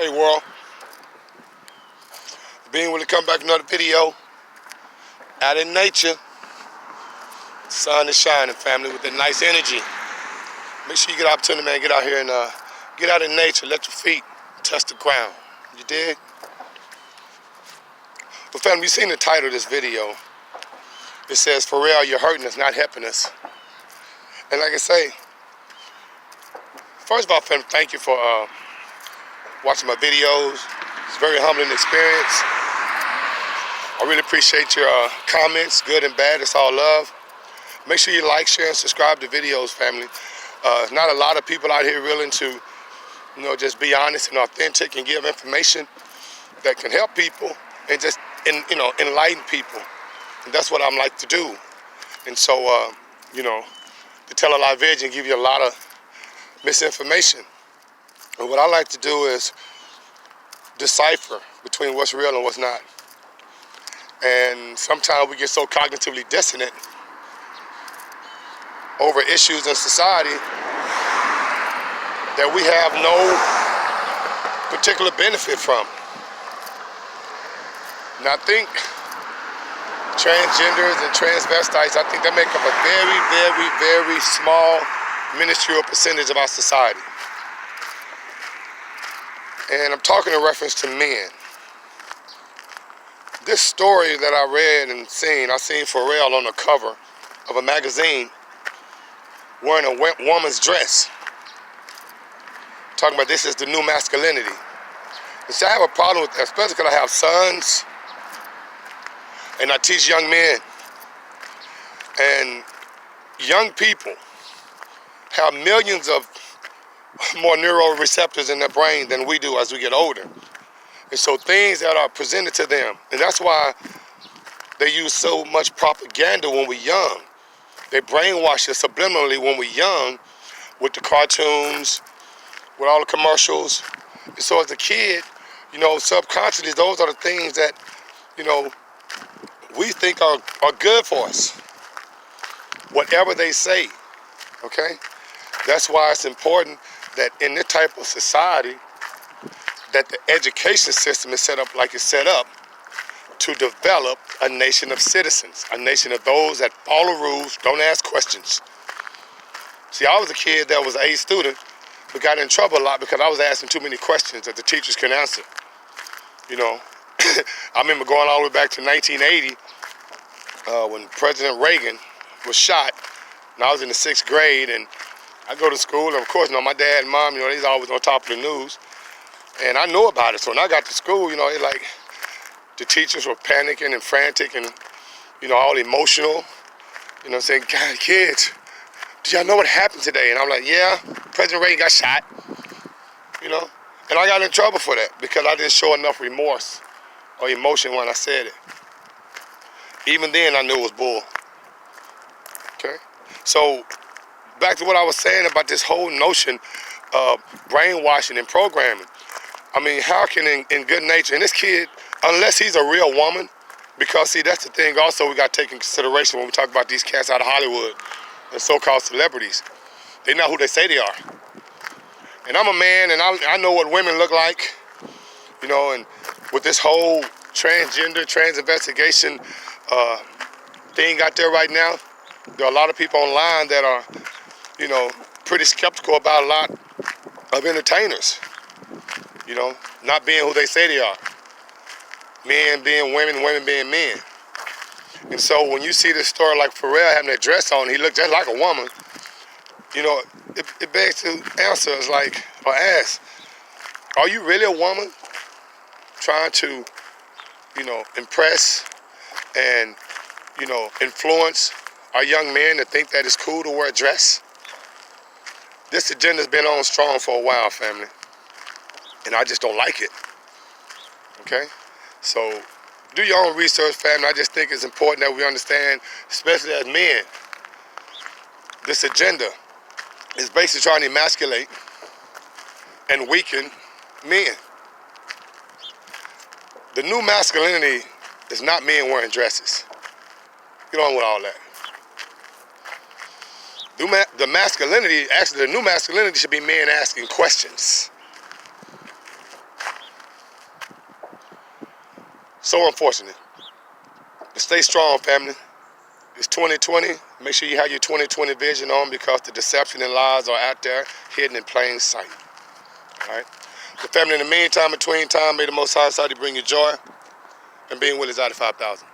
Hey world, being willing to come back to another video. Out in nature, sun is shining, family, with that nice energy. Make sure you get an opportunity, man, get out here and get out in nature, let your feet touch the ground. You dig? But family, you seen the title of this video. It says, Pharrell, you're hurting us, not helping us. And like I say, first of all, family, thank you for watching my videos. It's a very humbling experience. I really appreciate your comments, good and bad. It's all love. Make sure you like, share, and subscribe to videos, family. Not a lot of people out here willing to, just be honest and authentic and give information that can help people and just, enlighten people. And that's what I'm like to do. And so, to tell a lot of vision, give you a lot of misinformation. And what I like to do is decipher between what's real and what's not. And sometimes we get so cognitively dissonant over issues in society that we have no particular benefit from. And I think transgenders and transvestites, I think they make up a very, very, very small, minuscule percentage of our society. And I'm talking in reference to men. This story that I read and I seen Pharrell on the cover of a magazine wearing a woman's dress. Talking about this is the new masculinity. And so I have a problem with that, especially because I have sons and I teach young men. And young people have millions of more neuroreceptors in their brain than we do as we get older. And so things that are presented to them, and that's why they use so much propaganda when we're young. They brainwash us subliminally when we're young with the cartoons, with all the commercials. And so as a kid, subconsciously, those are the things that, we think are good for us. Whatever they say, okay? That's why it's important that in this type of society, that the education system is set up like it's set up to develop a nation of citizens, a nation of those that follow rules, don't ask questions. See, I was a kid that was an A student, but got in trouble a lot because I was asking too many questions that the teachers couldn't answer. I remember going all the way back to 1980 when President Reagan was shot, and I was in the 6th grade, and I go to school, and of course, my dad and mom, they's always on top of the news. And I knew about it, so when I got to school, the teachers were panicking and frantic and, all emotional. Saying, God, kids, do y'all know what happened today? And I'm like, yeah, President Reagan got shot, And I got in trouble for that because I didn't show enough remorse or emotion when I said it. Even then, I knew it was bull, okay? So, back to what I was saying about this whole notion of brainwashing and programming. I mean, how can in good nature, and this kid, unless he's a real woman, because see, that's the thing also we got to take in consideration when we talk about these cats out of Hollywood and so-called celebrities. They're not who they say they are. And I'm a man, and I know what women look like, and with this whole transgender, trans investigation thing out there right now, there are a lot of people online that are, pretty skeptical about a lot of entertainers. Not being who they say they are. Men being women, women being men. And so when you see this story like Pharrell having that dress on, he looked just like a woman, it begs to answer, or ask, are you really a woman trying to, impress and, influence our young men to think that it's cool to wear a dress? This agenda's been on strong for a while, family. And I just don't like it, okay? So do your own research, family. I just think it's important that we understand, especially as men, this agenda is basically trying to emasculate and weaken men. The new masculinity is not men wearing dresses. Get on with all that. The masculinity, actually the new masculinity should be men asking questions. So unfortunate. But stay strong, family. It's 2020. Make sure you have your 2020 vision on, because the deception and lies are out there, hidden in plain sight. All right? The family, in the meantime, between time, may the Most High Side bring you joy, and being with is out of 5,000.